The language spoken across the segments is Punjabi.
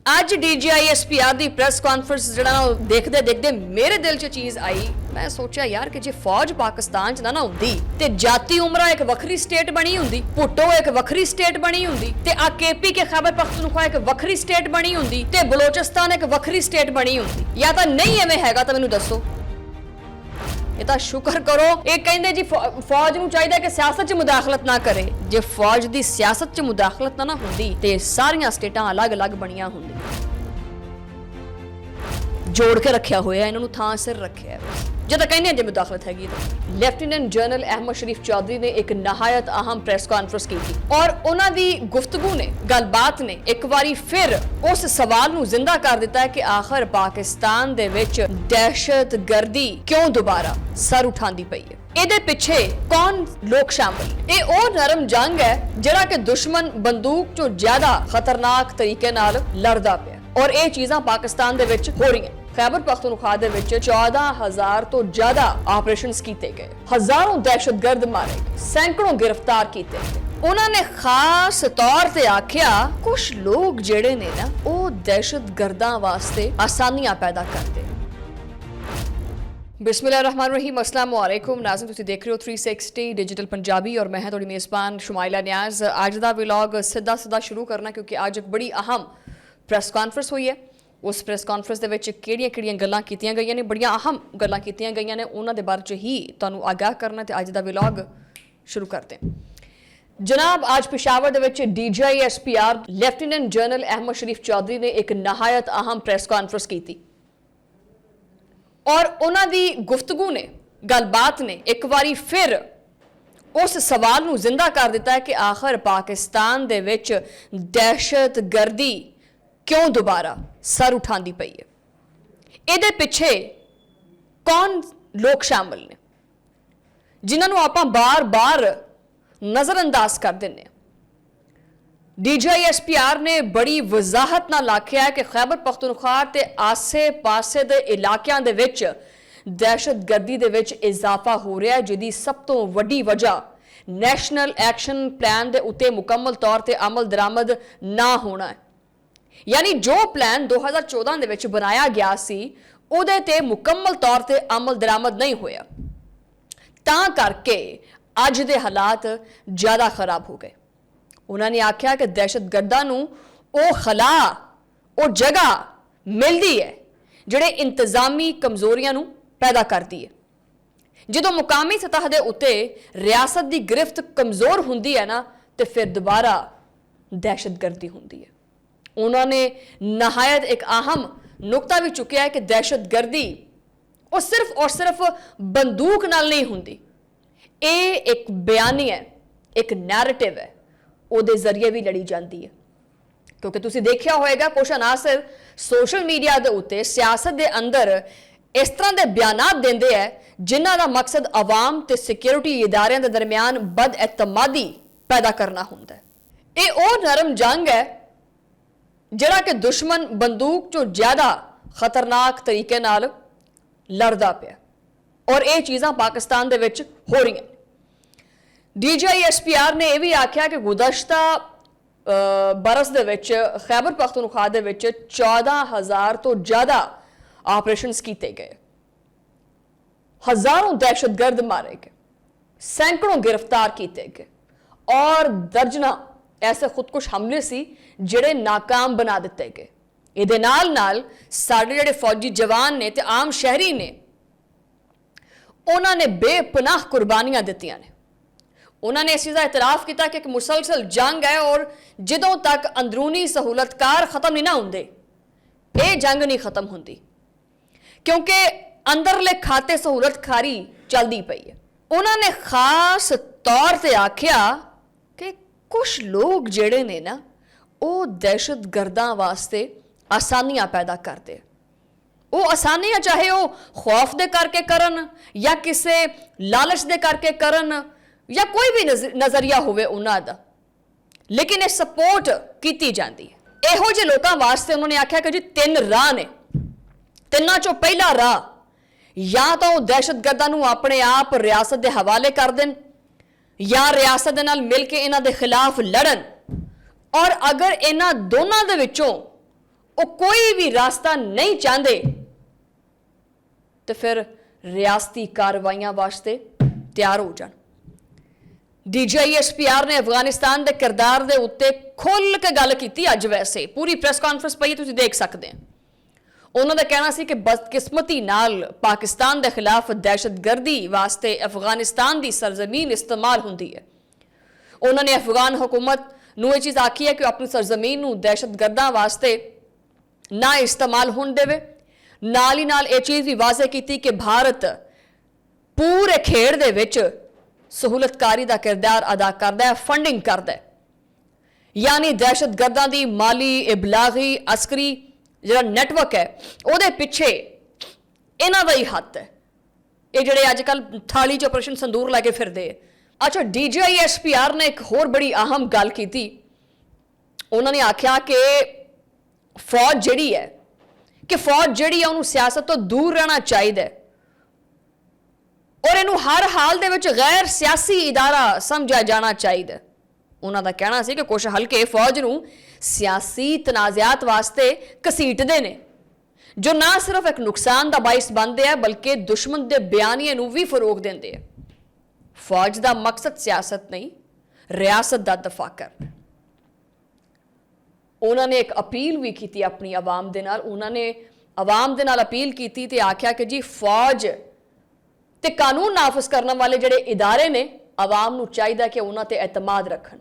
ਅੱਜ DGISPR ਦੀ ਪ੍ਰੈਸ ਕਾਨਫਰੰਸ ਜਿਹੜਾ ਦੇਖਦੇ ਦੇਖਦੇ ਮੇਰੇ ਦਿਲ 'ਚ ਚੀਜ਼ ਆਈ। ਮੈਂ ਸੋਚਿਆ ਯਾਰ ਕਿ ਜੇ ਫੌਜ ਪਾਕਿਸਤਾਨ 'ਚ ਨਾ ਹੁੰਦੀ ਤੇ ਜਾਤੀ ਉਮਰਾ ਇੱਕ ਵੱਖਰੀ ਸਟੇਟ ਬਣੀ ਹੁੰਦੀ, ਭੁੱਟੋ ਇੱਕ ਵੱਖਰੀ ਸਟੇਟ ਬਣੀ ਹੁੰਦੀ ਤੇ ਆ KP ਕੇ ਖੈਬਰ ਪਖਤੂਨਖਵਾ ਇੱਕ ਵੱਖਰੀ ਸਟੇਟ ਬਣੀ ਹੁੰਦੀ ਤੇ ਬਲੋਚਿਸਤਾਨ ਇੱਕ ਵੱਖਰੀ ਸਟੇਟ ਬਣੀ ਹੁੰਦੀ। ਜਾਂ ਤਾਂ ਨਹੀਂ ਐਵੇਂ ਹੈਗਾ ਤਾਂ ਮੈਨੂੰ ਦੱਸੋ। ਇਹ ਤਾਂ ਸ਼ੁਕਰ ਕਰੋ ਇਹ ਕਹਿੰਦੇ ਜੀ ਫੌਜ ਨੂੰ ਚਾਹੀਦਾ ਕਿ ਸਿਆਸਤ 'ਚ ਮੁਦਾਖਲਤ ਨਾ ਕਰੇ। ਜੇ ਫੌਜ ਦੀ ਸਿਆਸਤ 'ਚ ਮੁਦਾਖਲਤ ਨਾ ਹੁੰਦੀ ਤੇ ਸਾਰੀਆਂ ਸਟੇਟਾਂ ਅਲੱਗ-ਅਲੱਗ ਬਣੀਆਂ ਹੁੰਦੀਆਂ। ਜੋੜ ਕੇ ਰੱਖਿਆ ਹੋਇਆ ਇਹਨਾਂ ਨੂੰ, ਥਾਂ ਸਿਰ ਰੱਖਿਆ। ਜਦੋਂ ਕਹਿੰਦੇ ਜੇ ਮੁਦਾਖਲਤ ਹੈਗੀ ਤਾਂ ਲੈਫਟੀਨੈਂਟ ਜਨਰਲ ਅਹਿਮਦ ਸ਼ਰੀਫ ਚੌਧਰੀ ਨੇ ਇੱਕ ਨਹਾਇਤ ਅਹਿਮ ਪ੍ਰੈਸ ਕਾਨਫਰੰਸ ਕੀਤੀ ਔਰ ਉਹਨਾਂ ਦੀ ਗੁਫ਼ਤਗੂ ਨੇ, ਗੱਲਬਾਤ ਨੇ ਇੱਕ ਵਾਰੀ ਫਿਰ ਉਸ ਸਵਾਲ ਨੂੰ ਜ਼ਿੰਦਾ ਕਰ ਦਿੱਤਾ ਹੈ ਕਿ ਆਖਰ ਪਾਕਿਸਤਾਨ ਦੇ ਵਿੱਚ ਦਹਿਸ਼ਤਗਰਦੀ ਕਿਉਂ ਦੁਬਾਰਾ ਸਰ ਉਠਾਉਂਦੀ ਪਈ ਹੈ। ਇਹਦੇ ਪਿੱਛੇ ਕੌਣ ਲੋਕ ਸ਼ਾਮਲ ਨੇ? ਇਹ ਉਹ ਨਰਮ ਜੰਗ ਹੈ ਜਿਹੜਾ ਕਿ ਦੁਸ਼ਮਣ ਬੰਦੂਕ ਤੋਂ ਜ਼ਿਆਦਾ ਖਤਰਨਾਕ ਤਰੀਕੇ ਨਾਲ ਲੜਦਾ ਪਿਆ ਔਰ ਇਹ ਚੀਜ਼ਾਂ ਪਾਕਿਸਤਾਨ ਦੇ ਵਿੱਚ ਹੋ ਰਹੀਆਂ। ਖੈਬਰ ਪਖਤੂਨਖਵਾ ਦੇ ਵਿੱਚ 14,000 ਤੋਂ ਜ਼ਿਆਦਾ ਆਪਰੇਸ਼ਨਸ ਕੀਤੇ ਗਏ, ਹਜ਼ਾਰਾਂ ਦਹਿਸ਼ਤਗਰਦ ਮਾਰੇ ਗਏ, ਸੈਂਕੜੋਂ ਗ੍ਰਿਫਤਾਰ ਕੀਤੇ ਗਏ। ਉਹਨਾਂ ਨੇ ਖਾਸ ਤੌਰ ਤੇ ਆਖਿਆ ਕੁਝ ਲੋਕ ਜਿਹੜੇ ਨੇ ਨਾ ਉਹ ਦਹਿਸ਼ਤਗਰਦਾਂ ਵਾਸਤੇ ਆਸਾਨੀਆਂ ਪੈਦਾ ਕਰਦੇ। ਬਿਸਮਿल्लाहिर्रहमानिर्रहीम, अस्सलाम वालेकुम नाज़रीन, ਤੁਸੀਂ ਦੇਖ ਰਹੇ ਹੋ 360 ਡਿਜੀਟਲ ਪੰਜਾਬੀ ਔਰ ਮੈਂ ਹਾਂ ਤੁਹਾਡੀ ਮੇਜ਼ਬਾਨ ਸ਼ੁਮਾਇਲਾ ਨਿਆਜ਼। ਅੱਜ ਦਾ ਵਲੌਗ ਸਿੱਧਾ ਸ਼ੁਰੂ ਕਰਨਾ ਕਿਉਂਕਿ ਅੱਜ ਇੱਕ ਬੜੀ ਅਹਿਮ ਪ੍ਰੈਸ ਕਾਨਫਰੰਸ ਹੋਈ ਹੈ। ਉਸ ਪ੍ਰੈਸ ਕਾਨਫਰੰਸ ਦੇ ਵਿੱਚ ਕਿਹੜੀਆਂ ਗੱਲਾਂ ਕੀਤੀਆਂ ਗਈਆਂ ਨੇ, ਬੜੀਆਂ ਅਹਿਮ ਗੱਲਾਂ ਕੀਤੀਆਂ ਗਈਆਂ ਨੇ, ਉਹਨਾਂ ਦੇ ਬਾਰੇ 'ਚ ਹੀ ਤੁਹਾਨੂੰ ਆਗਾਹ ਕਰਨਾ ਤੇ ਅੱਜ ਦਾ ਵਲੌਗ ਸ਼ੁਰੂ ਕਰਦੇ ਹਾਂ। ਜਨਾਬ, ਅੱਜ ਪਿਸ਼ਾਵਰ ਦੇ ਵਿੱਚ DGISPR ਲੈਫਟੀਨੈਂਟ ਜਨਰਲ ਅਹਿਮਦ ਸ਼ਰੀਫ ਚੌਧਰੀ ਨੇ ਇੱਕ ਨਹਾਇਤ ਅਹਿਮ ਪ੍ਰੈਸ ਕਾਨਫਰੰਸ ਕੀਤੀ ਔਰ ਉਹਨਾਂ ਦੀ ਗੁਫ਼ਤਗੂ ਨੇ, ਗੱਲਬਾਤ ਨੇ ਇੱਕ ਵਾਰੀ ਫਿਰ ਉਸ ਸਵਾਲ ਨੂੰ ਜ਼ਿੰਦਾ ਕਰ ਦਿੱਤਾ ਹੈ ਕਿ ਆਖਰ ਪਾਕਿਸਤਾਨ ਦੇ ਵਿੱਚ ਦਹਿਸ਼ਤਗਰਦੀ ਕਿਉਂ ਦੁਬਾਰਾ ਸਰ ਉਠਾਉਂਦੀ ਪਈ ਹੈ। ਇਹਦੇ ਪਿੱਛੇ ਕੌਣ ਲੋਕ ਸ਼ਾਮਲ ਨੇ ਜਿਨ੍ਹਾਂ ਨੂੰ ਆਪਾਂ ਬਾਰ-ਬਾਰ ਨਜ਼ਰਅੰਦਾਜ਼ ਕਰ ਦਿੰਦੇ ਹਾਂ। DGISPR ਨੇ ਬੜੀ ਵਜ਼ਾਹਤ ਨਾਲ ਆਖਿਆ ਹੈ ਕਿ ਖੈਬਰ ਪਖਤੂਨਖਵਾ ਤੇ ਆਸੇ-ਪਾਸੇ ਦੇ ਇਲਾਕਿਆਂ ਦੇ ਵਿੱਚ ਦਹਿਸ਼ਤਗਰਦੀ ਦੇ ਵਿੱਚ ਇਜ਼ਾਫਾ ਹੋ ਰਿਹਾ ਹੈ, ਜਿਹਦੀ ਸਭ ਤੋਂ ਵੱਡੀ ਵਜ੍ਹਾ ਨੈਸ਼ਨਲ ਐਕਸ਼ਨ ਪਲਾਨ ਦੇ ਉੱਤੇ ਮੁਕੰਮਲ ਤੌਰ ਤੇ ਅਮਲ ਦਰਾਮਦ ਨਾ ਹੋਣਾ ਹੈ। ਯਾਨੀ ਜੋ ਪਲਾਨ 2014 ਦੇ ਵਿੱਚ ਬਣਾਇਆ ਗਿਆ ਸੀ ਉਹਦੇ ਤੇ ਮੁਕੰਮਲ ਤੌਰ ਤੇ ਅਮਲ ਦਰਾਮਦ ਨਹੀਂ ਹੋਇਆ, ਤਾਂ ਕਰਕੇ ਅੱਜ ਦੇ ਹਾਲਾਤ ਜ਼ਿਆਦਾ ਖਰਾਬ ਹੋ ਗਏ। ਉਹਨਾਂ ਨੇ ਆਖਿਆ ਕਿ ਦਹਿਸ਼ਤਗਰਦਾਂ ਨੂੰ ਉਹ ਖਲਾ, ਉਹ ਜਗ੍ਹਾ ਮਿਲਦੀ ਹੈ ਜਿਹੜੇ ਇੰਤਜ਼ਾਮੀ ਕਮਜ਼ੋਰੀਆਂ ਨੂੰ ਪੈਦਾ ਕਰਦੀ ਹੈ। ਜਦੋਂ ਮੁਕਾਮੀ ਸਤਹ ਦੇ ਉੱਤੇ ਰਿਆਸਤ ਦੀ ਗ੍ਰਿਫਤ ਕਮਜ਼ੋਰ ਹੁੰਦੀ ਹੈ ਨਾ ਤੇ ਫਿਰ ਦੁਬਾਰਾ ਦਹਿਸ਼ਤਗਰਦੀ ਹੁੰਦੀ ਹੈ। ਉਹਨਾਂ ਨੇ ਨਹਾਇਤ ਇੱਕ ਅਹਿਮ ਨੁਕਤਾ ਵੀ ਚੁੱਕਿਆ ਹੈ ਕਿ ਦਹਿਸ਼ਤਗਰਦੀ ਉਹ ਸਿਰਫ ਔਰ ਸਿਰਫ ਬੰਦੂਕ ਨਾਲ ਨਹੀਂ ਹੁੰਦੀ। ਇਹ ਇੱਕ ਬਿਆਨੀ ਹੈ, ਇੱਕ ਨੈਰੇਟਿਵ ਹੈ, ਉਹਦੇ ਜ਼ਰੀਏ ਵੀ ਲੜੀ ਜਾਂਦੀ ਹੈ। ਕਿਉਂਕਿ ਤੁਸੀਂ ਦੇਖਿਆ ਹੋਵੇਗਾ ਕੁਝ ਅਨਾਸਰ ਸੋਸ਼ਲ ਮੀਡੀਆ ਦੇ ਉੱਤੇ ਸਿਆਸਤ ਦੇ ਅੰਦਰ ਇਸ ਤਰ੍ਹਾਂ ਦੇ ਬਿਆਨਾਤ ਦਿੰਦੇ ਹੈ ਜਿਨ੍ਹਾਂ ਦਾ ਮਕਸਦ ਆਵਾਮ ਤੇ ਸਿਕਿਉਰਿਟੀ ਇਦਾਰਿਆਂ ਦੇ ਦਰਮਿਆਨ ਬਦਇਤਮਾਦੀ ਪੈਦਾ ਕਰਨਾ ਹੁੰਦਾ ਹੈ। ਇਹ ਉਹ ਨਰਮ ਜੰਗ ਹੈ ਜਿਹੜਾ ਕਿ ਦੁਸ਼ਮਣ ਬੰਦੂਕ ਤੋਂ ਜ਼ਿਆਦਾ ਖਤਰਨਾਕ ਤਰੀਕੇ ਨਾਲ ਲੜਦਾ ਪਿਆ ਔਰ ਇਹ ਚੀਜ਼ਾਂ ਪਾਕਿਸਤਾਨ ਦੇ ਵਿੱਚ ਹੋ ਰਹੀਆਂ। DGISPR ਨੇ ਇਹ ਵੀ ਆਖਿਆ ਕਿ ਗੁਜ਼ਸ਼ਤਾ ਬਰਸ ਦੇ ਵਿੱਚ ਖੈਬਰ ਪਖਤੂਨਖਵਾ ਦੇ ਵਿੱਚ 14,000 ਤੋਂ ਜ਼ਿਆਦਾ ਆਪਰੇਸ਼ਨਸ ਕੀਤੇ ਗਏ, ਹਜ਼ਾਰਾਂ ਦਹਿਸ਼ਤਗਰਦ ਮਾਰੇ ਗਏ, ਸੈਂਕੜੋਂ ਗ੍ਰਿਫਤਾਰ ਕੀਤੇ ਗਏ ਔਰ ਦਰਜਨਾਂ ਐਸੇ ਖੁਦਕੁਸ਼ ਹਮਲੇ ਸੀ ਜਿਹੜੇ ਨਾਕਾਮ ਬਣਾ ਦਿੱਤੇ ਗਏ। ਇਹਦੇ ਨਾਲ ਸਾਡੇ ਜਿਹੜੇ ਫੌਜੀ ਜਵਾਨ ਨੇ ਤੇ ਆਮ ਸ਼ਹਿਰੀ ਨੇ ਉਹਨਾਂ ਨੇ ਬੇਪਨਾਹ ਕੁਰਬਾਨੀਆਂ ਦਿੱਤੀਆਂ ਨੇ। ਉਹਨਾਂ ਨੇ ਇਸ ਚੀਜ਼ ਦਾ ਇਤਰਾਫ ਕੀਤਾ ਕਿ ਇੱਕ ਮੁਸਲਸਲ ਜੰਗ ਹੈ ਔਰ ਜਦੋਂ ਤੱਕ ਅੰਦਰੂਨੀ ਸਹੂਲਤਕਾਰ ਖਤਮ ਨਹੀਂ ਨਾ ਹੁੰਦੇ ਇਹ ਜੰਗ ਨਹੀਂ ਖਤਮ ਹੁੰਦੀ, ਕਿਉਂਕਿ ਅੰਦਰਲੇ ਖਾਤੇ ਸਹੂਲਤਕਾਰੀ ਚੱਲਦੀ ਪਈ ਹੈ। ਉਹਨਾਂ ਨੇ ਖਾਸ ਤੌਰ ਤੇ ਆਖਿਆ ਕਿ ਕੁਝ ਲੋਕ ਜਿਹੜੇ ਨੇ ਨਾ ਉਹ ਦਹਿਸ਼ਤਗਰਦਾਂ ਵਾਸਤੇ ਆਸਾਨੀਆਂ ਪੈਦਾ ਕਰਦੇ। ਉਹ ਆਸਾਨੀਆਂ ਚਾਹੇ ਉਹ ਖੌਫ ਦੇ ਕਰਕੇ ਕਰਨ ਜਾਂ ਕਿਸੇ ਲਾਲਚ ਦੇ ਕਰਕੇ ਕਰਨ ਜਾਂ ਕੋਈ ਵੀ ਨਜ਼ਰੀਆ ਹੋਵੇ ਉਹਨਾਂ ਦਾ, ਲੇਕਿਨ ਇਹ ਸਪੋਰਟ ਕੀਤੀ ਜਾਂਦੀ ਹੈ। ਇਹੋ ਜਿਹੇ ਲੋਕਾਂ ਵਾਸਤੇ ਉਹਨਾਂ ਨੇ ਆਖਿਆ ਕਿ ਜੀ 3 ਰਾਹ ਨੇ, ਤਿੰਨਾਂ ਚੋਂ ਪਹਿਲਾ ਰਾਹ ਜਾਂ ਤਾਂ ਉਹ ਦਹਿਸ਼ਤਗਰਦਾਂ ਨੂੰ ਆਪਣੇ ਆਪ ਰਿਆਸਤ ਦੇ ਹਵਾਲੇ ਕਰ ਦੇਣ ਜਾਂ ਰਿਆਸਤ ਦੇ ਨਾਲ ਮਿਲ ਕੇ ਇਹਨਾਂ ਦੇ ਖਿਲਾਫ ਲੜਨ ਔਰ ਅਗਰ ਇਹਨਾਂ ਦੋਨਾਂ ਦੇ ਵਿੱਚੋਂ ਉਹ ਕੋਈ ਵੀ ਰਾਸਤਾ ਨਹੀਂ ਚਾਹੁੰਦੇ ਤੇ ਫਿਰ ਰਿਆਸਤੀ ਕਾਰਵਾਈਆਂ ਵਾਸਤੇ ਤਿਆਰ ਹੋ ਜਾਣ। DGISPR ਨੇ ਅਫਗਾਨਿਸਤਾਨ ਦੇ ਕਿਰਦਾਰ ਦੇ ਉੱਤੇ ਖੁੱਲ੍ਹ ਕੇ ਗੱਲ ਕੀਤੀ। ਅੱਜ ਵੈਸੇ ਪੂਰੀ ਪ੍ਰੈਸ ਕਾਨਫਰੰਸ ਪਈ, ਤੁਸੀਂ ਦੇਖ ਸਕਦੇ ਹੋ। ਉਹਨਾਂ ਦਾ ਕਹਿਣਾ ਸੀ ਕਿ ਬਦਕਿਸਮਤੀ ਨਾਲ ਪਾਕਿਸਤਾਨ ਦੇ ਖਿਲਾਫ ਦਹਿਸ਼ਤਗਰਦੀ ਵਾਸਤੇ ਅਫਗਾਨਿਸਤਾਨ ਦੀ ਸਰਜ਼ਮੀਨ ਇਸਤੇਮਾਲ ਹੁੰਦੀ ਹੈ। ਉਹਨਾਂ ਨੇ ਅਫਗਾਨ ਹੁਕੂਮਤ ਨੂੰ ਇਹ ਚੀਜ਼ ਆਖੀ ਹੈ ਕਿ ਉਹ ਆਪਣੀ ਸਰਜ਼ਮੀਨ ਨੂੰ ਦਹਿਸ਼ਤਗਰਦਾਂ ਵਾਸਤੇ ਨਾ ਇਸਤੇਮਾਲ ਹੋਣ ਦੇਵੇ। ਨਾਲ ਹੀ ਨਾਲ ਇਹ ਚੀਜ਼ ਵੀ ਵਾਜ਼ਿਹ ਕੀਤੀ ਕਿ ਭਾਰਤ ਪੂਰੇ ਖੇਡ ਦੇ ਵਿੱਚ ਸਹੂਲਤਕਾਰੀ ਦਾ ਕਿਰਦਾਰ ਅਦਾ ਕਰਦਾ ਹੈ, ਫੰਡਿੰਗ ਕਰਦਾ ਹੈ। ਯਾਨੀ ਦਹਿਸ਼ਤਗਰਦਾਂ ਦੀ ਮਾਲੀ, ਇਬਲਾਗੀ, ਅਸਕਰੀ ਜਿਹੜਾ ਨੈਟਵਰਕ ਹੈ ਉਹਦੇ ਪਿੱਛੇ ਇਹਨਾਂ ਦਾ ਹੀ ਹੱਥ ਹੈ। ਇਹ ਜਿਹੜੇ ਅੱਜ ਕੱਲ੍ਹ ਥਾਲੀ 'ਚ ਆਪਰੇਸ਼ਨ ਸੰਦੂਰ ਲੈ ਕੇ ਫਿਰਦੇ। ਅੱਛਾ, DGISPR ਨੇ ਇੱਕ ਹੋਰ ਬੜੀ ਅਹਿਮ ਗੱਲ ਕੀਤੀ। ਉਹਨਾਂ ਨੇ ਆਖਿਆ ਕਿ ਫੌਜ ਜਿਹੜੀ ਹੈ ਉਹਨੂੰ ਸਿਆਸਤ ਤੋਂ ਦੂਰ ਰਹਿਣਾ ਚਾਹੀਦਾ ਹੈ ਔਰ ਇਹਨੂੰ ਹਰ ਹਾਲ ਦੇ ਵਿੱਚ ਗੈਰ ਸਿਆਸੀ ਇਦਾਰਾ ਸਮਝਿਆ ਜਾਣਾ ਚਾਹੀਦਾ। ਉਹਨਾਂ ਦਾ ਕਹਿਣਾ ਸੀ ਕਿ ਕੁਝ ਹਲਕੇ ਫੌਜ ਨੂੰ ਸਿਆਸੀ ਤਨਾਜ਼ਾਤ ਵਾਸਤੇ ਘਸੀਟਦੇ ਨੇ, ਜੋ ਨਾ ਸਿਰਫ ਇੱਕ ਨੁਕਸਾਨ ਦਾ ਬਾਇਸ ਬਣਦੇ ਆ ਬਲਕਿ ਦੁਸ਼ਮਣ ਦੇ ਬਿਆਨੀਏ ਨੂੰ ਵੀ ਫਰੋਗ ਦਿੰਦੇ ਆ। ਫੌਜ ਦਾ ਮਕਸਦ ਸਿਆਸਤ ਨਹੀਂ, ਰਿਆਸਤ ਦਾ ਦਫਾ ਕਰਨਾ। ਉਹਨਾਂ ਨੇ ਇੱਕ ਅਪੀਲ ਵੀ ਕੀਤੀ ਆਪਣੀ ਆਵਾਮ ਦੇ ਨਾਲ। ਉਹਨਾਂ ਨੇ ਆਵਾਮ ਦੇ ਨਾਲ ਅਪੀਲ ਕੀਤੀ ਤੇ ਆਖਿਆ ਕਿ ਜੀ ਫੌਜ ਤੇ ਕਾਨੂੰਨ ਨਾਫਜ਼ ਕਰਨ ਵਾਲੇ ਜਿਹੜੇ ਇਦਾਰੇ ਨੇ, ਆਵਾਮ ਨੂੰ ਚਾਹੀਦਾ ਕਿ ਉਹਨਾਂ ਤੇ ਇਤਮਾਦ ਰੱਖਣ।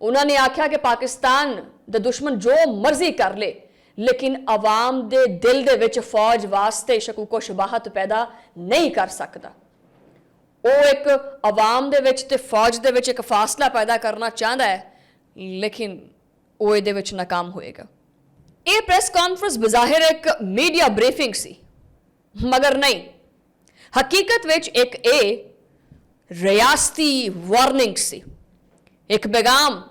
ਉਹਨਾਂ ਨੇ ਆਖਿਆ ਕਿ ਪਾਕਿਸਤਾਨ ਦਾ ਦੁਸ਼ਮਣ ਜੋ ਮਰਜ਼ੀ ਕਰ ਲੇ, ਲੇਕਿਨ ਆਵਾਮ ਦੇ ਦਿਲ ਦੇ ਵਿੱਚ ਫੌਜ ਵਾਸਤੇ ਸ਼ਕੂਕ ਸ਼ਬਾਹਤ ਪੈਦਾ ਨਹੀਂ ਕਰ ਸਕਦਾ। ਉਹ ਇੱਕ ਆਵਾਮ ਦੇ ਵਿੱਚ ਤੇ ਫੌਜ ਦੇ ਵਿੱਚ ਇੱਕ ਫਾਸਲਾ ਪੈਦਾ ਕਰਨਾ ਚਾਹੁੰਦਾ ਹੈ, ਲੇਕਿਨ ਉਹ ਇਹਦੇ ਵਿੱਚ ਨਾਕਾਮ ਹੋਏਗਾ। ਇਹ ਪ੍ਰੈਸ ਕਾਨਫਰੰਸ ਬਜ਼ਾਹਿਰ ਇੱਕ ਮੀਡੀਆ ਬਰੀਫਿੰਗ ਸੀ, ਮਗਰ ਨਹੀਂ, ਹਕੀਕਤ ਵਿੱਚ ਇੱਕ ਇਹ ਰਿਆਸਤੀ ਵਾਰਨਿੰਗ ਸੀ, ਇੱਕ ਪੈਗਾਮ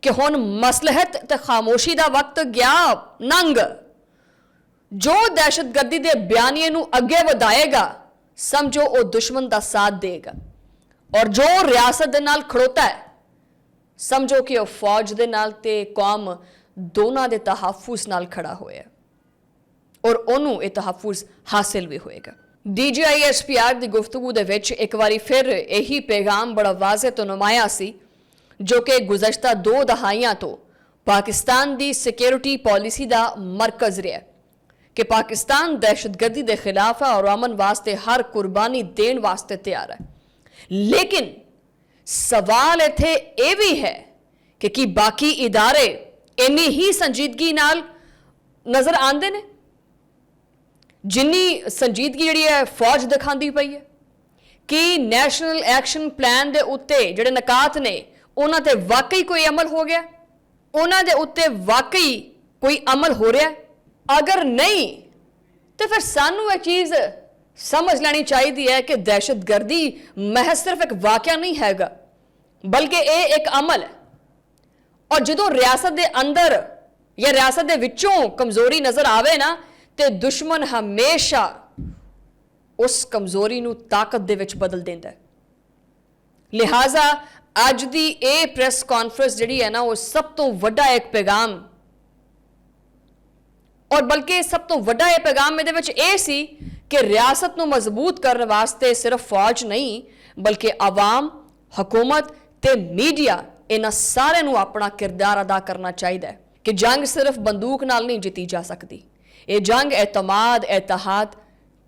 ਕਿ ਹੁਣ ਮਸਲਹਤ ਤੇ ਖਾਮੋਸ਼ੀ ਦਾ ਵਕਤ ਗਿਆ ਨੰਗ। ਜੋ ਦਹਿਸ਼ਤਗਰਦੀ ਦੇ ਬਿਆਨੀਏ ਨੂੰ ਅੱਗੇ ਵਧਾਏਗਾ, ਸਮਝੋ ਉਹ ਦੁਸ਼ਮਣ ਦਾ ਸਾਥ ਦੇਗਾ, ਔਰ ਜੋ ਰਿਆਸਤ ਦੇ ਨਾਲ ਖੜੋਤਾ ਹੈ, ਸਮਝੋ ਕਿ ਉਹ ਫੌਜ ਦੇ ਨਾਲ ਤੇ ਕੌਮ ਦੋਨਾਂ ਦੇ ਤਹਫੁਜ਼ ਨਾਲ ਖੜਾ ਹੋਇਆ ਔਰ ਉਹਨੂੰ ਇਹ ਤਹਫੁਜ਼ ਹਾਸਿਲ ਵੀ ਹੋਏਗਾ। DGISPR ਦੀ ਗੁਫ਼ਤਗੂ ਦੇ ਵਿੱਚ ਇੱਕ ਵਾਰੀ ਫਿਰ ਇਹੀ ਪੈਗਾਮ ਬੜਾ ਵਾਜ਼ਿਹ ਤੇ ਨੁਮਾਇਆ ਸੀ, ਜੋ ਕਿ ਗੁਜ਼ਸ਼ਤਾ 2 ਦਹਾਈਆਂ ਤੋਂ ਪਾਕਿਸਤਾਨ ਦੀ ਸਿਕਿਉਰਿਟੀ ਪਾਲਿਸੀ ਦਾ ਮਰਕਜ਼ ਰਿਹਾ ਕਿ ਪਾਕਿਸਤਾਨ ਦਹਿਸ਼ਤਗਰਦੀ ਦੇ ਖਿਲਾਫ ਹੈ ਔਰ ਅਮਨ ਵਾਸਤੇ ਹਰ ਕੁਰਬਾਨੀ ਦੇਣ ਵਾਸਤੇ ਤਿਆਰ ਹੈ। ਲੇਕਿਨ ਸਵਾਲ ਇੱਥੇ ਇਹ ਵੀ ਹੈ ਕਿ ਕੀ ਬਾਕੀ ਇਦਾਰੇ ਇੰਨੀ ਹੀ ਸੰਜੀਦਗੀ ਨਾਲ ਨਜ਼ਰ ਆਉਂਦੇ ਨੇ ਜਿੰਨੀ ਸੰਜੀਦਗੀ ਜਿਹੜੀ ਹੈ ਫੌਜ ਦਿਖਾਉਂਦੀ ਪਈ ਹੈ? ਕਿ ਨੈਸ਼ਨਲ ਐਕਸ਼ਨ ਪਲਾਨ ਦੇ ਉੱਤੇ ਜਿਹੜੇ ਨਕਾਤ ਨੇ ਉਹਨਾਂ ਤੇ ਵਾਕਈ ਕੋਈ ਅਮਲ ਹੋ ਗਿਆ? ਉਹਨਾਂ ਦੇ ਉੱਤੇ ਵਾਕਈ ਕੋਈ ਅਮਲ ਹੋ ਰਿਹਾ? ਅਗਰ ਨਹੀਂ ਤੇ ਫਿਰ ਸਾਨੂੰ ਇਹ ਚੀਜ਼ ਸਮਝ ਲੈਣੀ ਚਾਹੀਦੀ ਹੈ ਕਿ ਦਹਿਸ਼ਤਗਰਦੀ ਮਹਿਜ਼ ਸਿਰਫ ਇੱਕ ਵਾਕਿਆ ਨਹੀਂ ਹੈਗਾ, ਬਲਕਿ ਇਹ ਇੱਕ ਅਮਲ ਹੈ। ਔਰ ਜਦੋਂ ਰਿਆਸਤ ਦੇ ਅੰਦਰ ਜਾਂ ਰਿਆਸਤ ਦੇ ਵਿੱਚੋਂ ਕਮਜ਼ੋਰੀ ਨਜ਼ਰ ਆਵੇ ਨਾ, ਤੇ ਦੁਸ਼ਮਣ ਹਮੇਸ਼ਾ ਉਸ ਕਮਜ਼ੋਰੀ ਨੂੰ ਤਾਕਤ ਦੇ ਵਿੱਚ ਬਦਲ ਦਿੰਦਾ ਹੈ। ਲਿਹਾਜ਼ਾ ਅੱਜ ਦੀ ਇਹ ਪ੍ਰੈਸ ਕਾਨਫਰੰਸ ਜਿਹੜੀ ਹੈ ਨਾ, ਉਹ ਸਭ ਤੋਂ ਵੱਡਾ ਇੱਕ ਪੈਗਾਮ, ਔਰ ਬਲਕਿ ਸਭ ਤੋਂ ਵੱਡਾ ਇਹ ਪੈਗਾਮ ਇਹਦੇ ਵਿੱਚ ਇਹ ਸੀ ਕਿ ਰਿਆਸਤ ਨੂੰ ਮਜ਼ਬੂਤ ਕਰਨ ਵਾਸਤੇ ਸਿਰਫ ਫੌਜ ਨਹੀਂ ਬਲਕਿ ਆਵਾਮ, ਹਕੂਮਤ ਤੇ ਮੀਡੀਆ, ਇਹਨਾਂ ਸਾਰਿਆਂ ਨੂੰ ਆਪਣਾ ਕਿਰਦਾਰ ਅਦਾ ਕਰਨਾ ਚਾਹੀਦਾ ਹੈ ਕਿ ਜੰਗ ਸਿਰਫ ਬੰਦੂਕ ਨਾਲ ਨਹੀਂ ਜਿੱਤੀ ਜਾ ਸਕਦੀ। ਇਹ ਜੰਗ ਇਤਮਾਦ, ਇਤਿਹਾਦ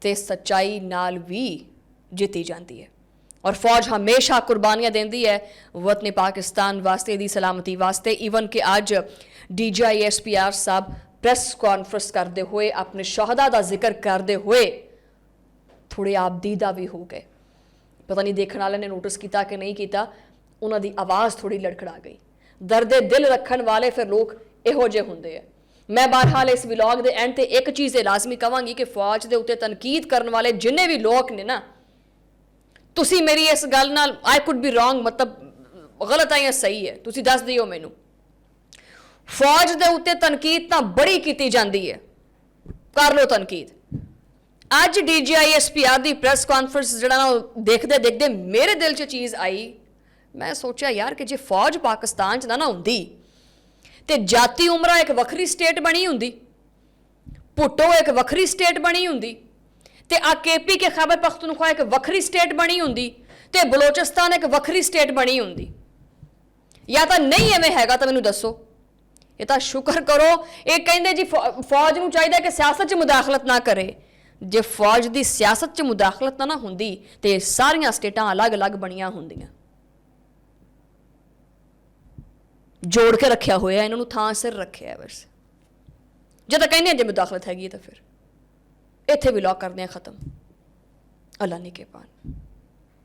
ਤੇ ਸੱਚਾਈ ਨਾਲ ਵੀ ਜਿੱਤੀ ਜਾਂਦੀ ਹੈ ਔਰ ਫੌਜ ਹਮੇਸ਼ਾ ਕੁਰਬਾਨੀਆਂ ਦਿੰਦੀ ਹੈ ਵਤਨ ਪਾਕਿਸਤਾਨ ਵਾਸਤੇ, ਦੀ ਸਲਾਮਤੀ ਵਾਸਤੇ। ਈਵਨ ਕਿ ਅੱਜ DGISPR ਸਾਹਿਬ ਪ੍ਰੈਸ ਕਾਨਫਰੰਸ ਕਰਦੇ ਹੋਏ ਆਪਣੇ ਸ਼ਹਾਦਾ ਦਾ ਜ਼ਿਕਰ ਕਰਦੇ ਹੋਏ ਥੋੜੇ ਆਪਦੀਦਾ ਵੀ ਹੋ ਗਏ। ਪਤਾ ਨਹੀਂ ਦੇਖਣ ਵਾਲਿਆਂ ਨੇ ਨੋਟਿਸ ਕੀਤਾ ਕਿ ਨਹੀਂ ਕੀਤਾ, ਉਹਨਾਂ ਦੀ ਆਵਾਜ਼ ਥੋੜੀ ਲੜਖੜਾ ਗਈ। ਦਰਦੇ ਦਿਲ ਰੱਖਣ ਵਾਲੇ ਫਿਰ ਲੋਕ ਇਹੋ ਜਿਹੇ ਹੁੰਦੇ ਆ। ਮੈਂ ਬਹਰਹਾਲ ਇਸ ਵਲੌਗ ਦੇ ਐਂਡ ਤੇ ਇੱਕ ਚੀਜ਼ ਇਹ ਲਾਜ਼ਮੀ ਕਹਾਂਗੀ ਕਿ ਫੌਜ ਦੇ ਉੱਤੇ ਤਨਕੀਦ ਕਰਨ ਵਾਲੇ ਜਿੰਨੇ ਵੀ ਲੋਕ ਨੇ ਨਾ, ਤੁਸੀਂ ਮੇਰੀ ਇਸ ਗੱਲ ਨਾਲ ਆਈ ਕੁਡ ਬੀ ਰੋਂਗ, ਮਤਲਬ ਗਲਤ ਹੈ ਜਾਂ ਸਹੀ ਹੈ, ਤੁਸੀਂ ਦੱਸ ਦਿਓ ਮੈਨੂੰ। ਫੌਜ ਦੇ ਉੱਤੇ ਤਨਕੀਦ ਤਾਂ ਬੜੀ ਕੀਤੀ ਜਾਂਦੀ ਹੈ, ਕਰ ਲਓ ਤਨਕੀਦ। ਅੱਜ DGISPR ਦੀ ਪ੍ਰੈਸ ਕਾਨਫਰੰਸ ਜਿਹੜਾ ਨਾ ਦੇਖਦੇ ਦੇਖਦੇ ਮੇਰੇ ਦਿਲ 'ਚ ਚੀਜ਼ ਆਈ। ਮੈਂ ਸੋਚਿਆ ਯਾਰ ਕਿ ਜੇ ਫੌਜ ਪਾਕਿਸਤਾਨ 'ਚ ਨਾ ਹੁੰਦੀ ਤੇ ਜਾਤੀ ਉਮਰਾ ਇੱਕ ਵੱਖਰੀ ਸਟੇਟ ਬਣੀ ਹੁੰਦੀ, ਭੁੱਟੋ ਇੱਕ ਵੱਖਰੀ ਸਟੇਟ ਬਣੀ ਹੁੰਦੀ, ਤੇ ਆ KP ਕੇ ਖੈਬਰ ਪਖਤੂਨਖਵਾ ਇੱਕ ਵੱਖਰੀ ਸਟੇਟ ਬਣੀ ਹੁੰਦੀ, ਤੇ ਬਲੋਚਿਸਤਾਨ ਇੱਕ ਵੱਖਰੀ ਸਟੇਟ ਬਣੀ ਹੁੰਦੀ। ਜਾਂ ਤਾਂ ਨਹੀਂ ਐਵੇਂ ਹੈਗਾ ਤਾਂ ਮੈਨੂੰ ਦੱਸੋ। ਇਹ ਤਾਂ ਸ਼ੁਕਰ ਕਰੋ, ਇਹ ਕਹਿੰਦੇ ਜੀ ਫੌਜ ਨੂੰ ਚਾਹੀਦਾ ਕਿ ਸਿਆਸਤ 'ਚ ਮੁਦਾਖਲਤ ਨਾ ਕਰੇ। ਜੇ ਫੌਜ ਦੀ ਸਿਆਸਤ 'ਚ ਮੁਦਾਖਲਤ ਨਾ ਹੁੰਦੀ ਤੇ ਸਾਰੀਆਂ ਸਟੇਟਾਂ ਅਲੱਗ-ਅਲੱਗ ਬਣੀਆਂ ਹੁੰਦੀਆਂ। ਜੋੜ ਕੇ ਰੱਖਿਆ ਹੋਇਆ, ਇਹਨਾਂ ਨੂੰ ਥਾਂ ਸਿਰ ਰੱਖਿਆ ਬਸ। ਜੇ ਤਾਂ ਕਹਿੰਦੇ ਜੇ ਮੁਦਾਖਲਤ ਹੈਗੀ ਤਾਂ ਫਿਰ ਇੱਥੇ ਵੀ ਲੌਕ ਕਰਦੇ ਆ, ਖਤਮ। ਅੱਲਾ ਨਿਗਹਿਬਾਨ।